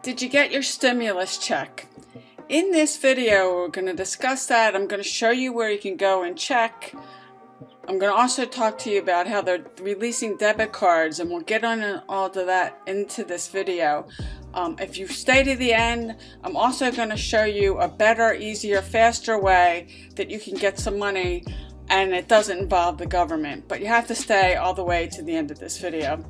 Did you get your stimulus check? In this video, we're going to discuss that. I'm going to show you where you can go and check. I'm going to also talk to you about how they're releasing debit cards, and we'll get on all of that into this video. If you stay to the end, I'm also going to show you a better, easier, faster way that you can get some money, and it doesn't involve the government. But you have to stay all the way to the end of this video.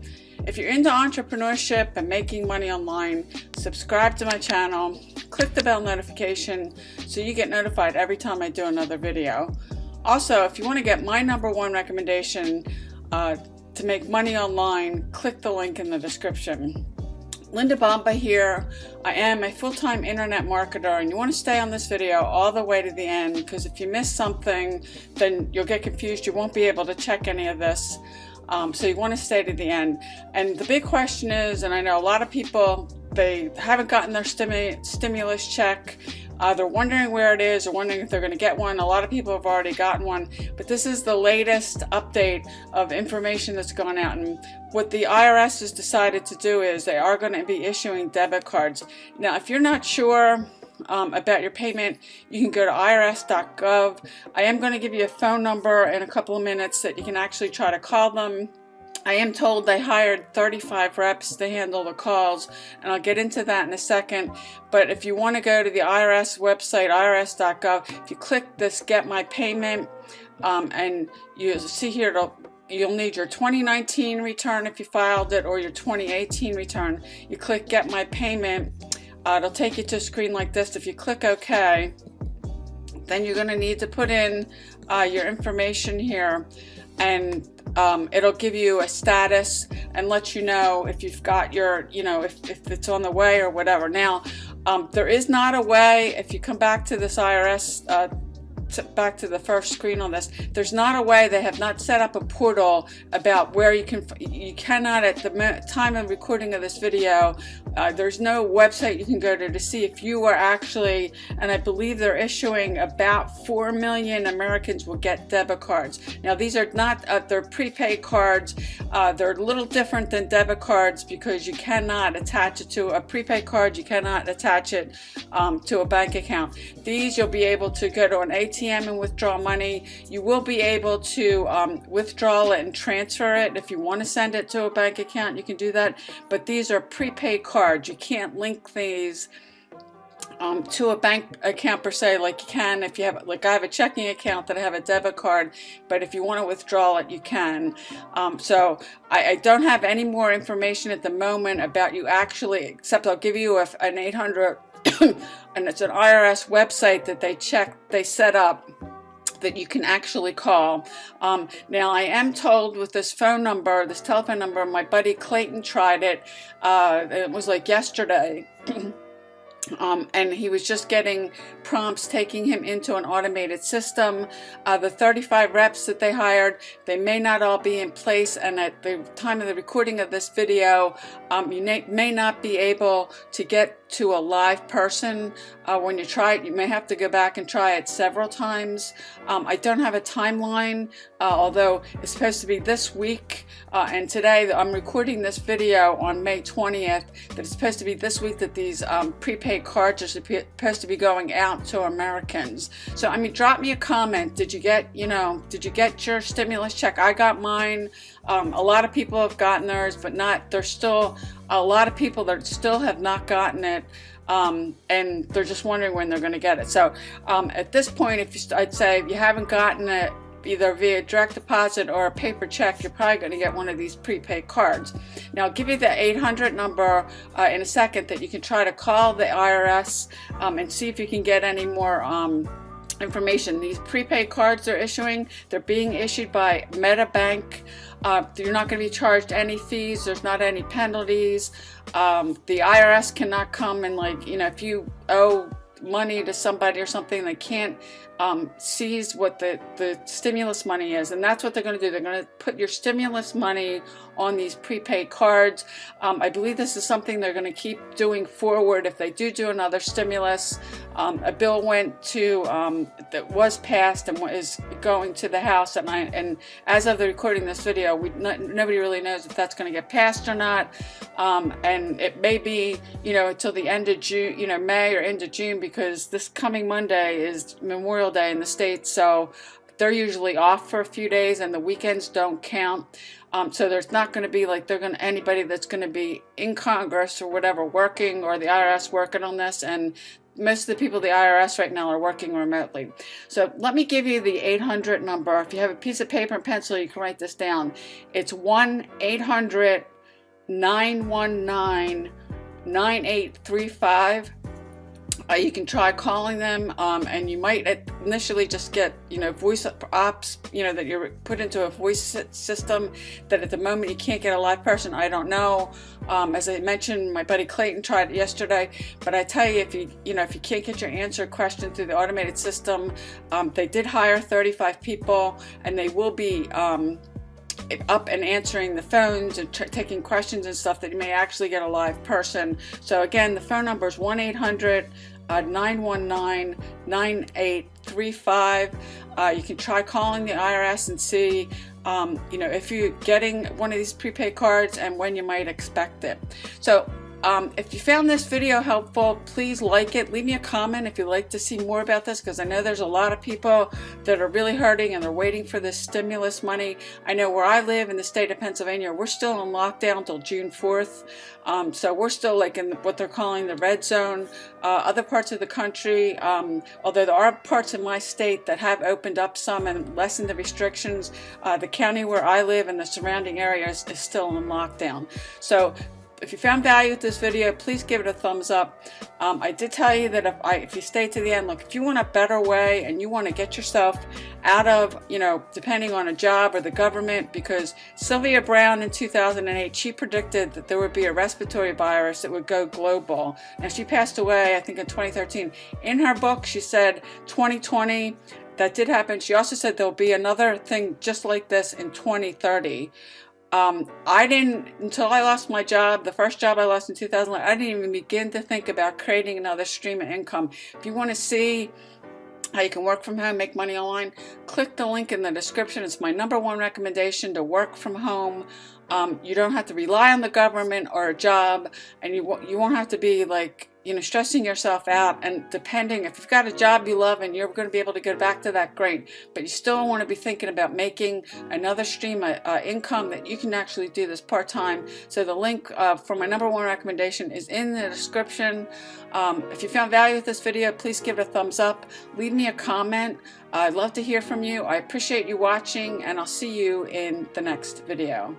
If you're into entrepreneurship and making money online, subscribe to my channel, click the bell notification so you get notified every time I do another video. Also, if you want to get my #1 recommendation to make money online, click the link in the description. Linda Bomba here. I am a full-time internet marketer, and you want to stay on this video all the way to the end, because if you miss something, then you'll get confused. You won't be able to check any of this. So you want to stay to the end. And the big question is, and I know a lot of people, they haven't gotten their stimulus check. They're wondering where it is, or wondering if they're going to get one. A lot of people have already gotten one, but this is the latest update of information that's gone out. And what the IRS has decided to do is they are going to be issuing debit cards. Now, if you're not sure about your payment, you can go to irs.gov. I am going to give you a phone number in a couple of minutes that you can actually try to call them. I am told they hired 35 reps to handle the calls, and I'll get into that in a second. But if you want to go to the IRS website, irs.gov, if you click this Get My Payment, and you see here, you'll need your 2019 return if you filed it, or your 2018 return. You click Get My Payment. It'll take you to a screen like this. If you click OK, then you're going to need to put in your information here, and it'll give you a status and let you know if you've got your, if it's on the way or whatever. Now, there is not a way, if you come back to this IRS, back to the first screen on this, there's not a way. They have not set up a portal about where you cannot, at the time of recording of this video, there's no website you can go to see if you are actually, and I believe they're issuing about 4 million Americans will get debit cards. Now, these are not, they're prepaid cards. They're a little different than debit cards because you cannot attach it to a prepaid card. You cannot attach it to a bank account. These, you'll be able to go to an ATM and withdraw money. You will be able to withdraw it and transfer it. If you want to send it to a bank account, you can do that. But these are prepaid cards. You can't link these to a bank account per se, like you can if you have, like I have a checking account that I have a debit card, but if you want to withdraw it, you can. So I don't have any more information at the moment about you actually, except I'll give you an 800 and it's an IRS website that they set up that you can actually call. Now, I am told with this phone number, this telephone number, my buddy Clayton tried it. It was like yesterday. And he was just getting prompts taking him into an automated system. The 35 reps that they hired, they may not all be in place, and at the time of the recording of this video, you may not be able to get to a live person when you try it. You may have to go back and try it several times. I don't have a timeline, although it's supposed to be this week, and today I'm recording this video on May 20th, that it's supposed to be this week that these prepaid cards are supposed to be going out to Americans. So, I mean, drop me a comment. Did you get your stimulus check? I got mine. A lot of people have gotten theirs, but there's still a lot of people that still have not gotten it, and they're just wondering when they're going to get it. So at this point, I'd say if you haven't gotten it either via direct deposit or a paper check, you're probably going to get one of these prepaid cards. Now, I'll give you the 800 number in a second that you can try to call the IRS and see if you can get any more information. These prepaid cards they're issuing, they're being issued by MetaBank. You're not going to be charged any fees. There's not any penalties. The IRS cannot come and, if you owe money to somebody or something, they can't sees what the stimulus money is, and that's what they're going to do. They're going to put your stimulus money on these prepaid cards. I believe this is something they're going to keep doing forward if they do another stimulus. A bill went to that was passed and is going to the House, and as of the recording this video, nobody really knows if that's going to get passed or not. And it may be, until the end of June, May or end of June, because this coming Monday is Memorial Day in the States, so they're usually off for a few days and the weekends don't count. So there's not going to be anybody that's going to be in Congress or whatever working, or the IRS working on this, and most of the people at the IRS right now are working remotely. So let me give you the 800 number. If you have a piece of paper and pencil, you can write this down. It's 1-800-919-9835. You can try calling them, and you might initially just get, voice ops, that you're put into a voice system, that at the moment you can't get a live person. I don't know. As I mentioned, my buddy Clayton tried it yesterday, but I tell you, if you can't get your answer question through the automated system, they did hire 35 people, and they will be up and answering the phones and taking questions and stuff, that you may actually get a live person. So again, the phone number is 1-800-919-9835. You can try calling the IRS and see if you're getting one of these prepaid cards and when you might expect it. So if you found this video helpful, please like it. Leave me a comment if you'd like to see more about this, because I know there's a lot of people that are really hurting and they're waiting for this stimulus money. I know where I live in the state of Pennsylvania, we're still in lockdown until June 4th. So we're still in what they're calling the red zone. Other parts of the country, although there are parts of my state that have opened up some and lessened the restrictions, the county where I live and the surrounding areas is still in lockdown. So if you found value with this video, please give it a thumbs up. I did tell you that if you stay to the end, look, if you want a better way and you want to get yourself out of, depending on a job or the government, because Sylvia Brown in 2008, she predicted that there would be a respiratory virus that would go global. Now, she passed away, I think, in 2013. In her book, she said 2020, that did happen. She also said there'll be another thing just like this in 2030. I didn't, until I lost my job, the first job I lost in 2011, I didn't even begin to think about creating another stream of income. If you want to see how you can work from home, make money online, click the link in the description. It's my #1 recommendation to work from home. You don't have to rely on the government or a job, and you won't have to be stressing yourself out and depending. If you've got a job you love and you're going to be able to get back to that, great. But you still want to be thinking about making another stream of income that you can actually do this part-time. So the link for my #1 recommendation is in the description. If you found value with this video, please give it a thumbs up. Leave me a comment. I'd love to hear from you. I appreciate you watching, and I'll see you in the next video.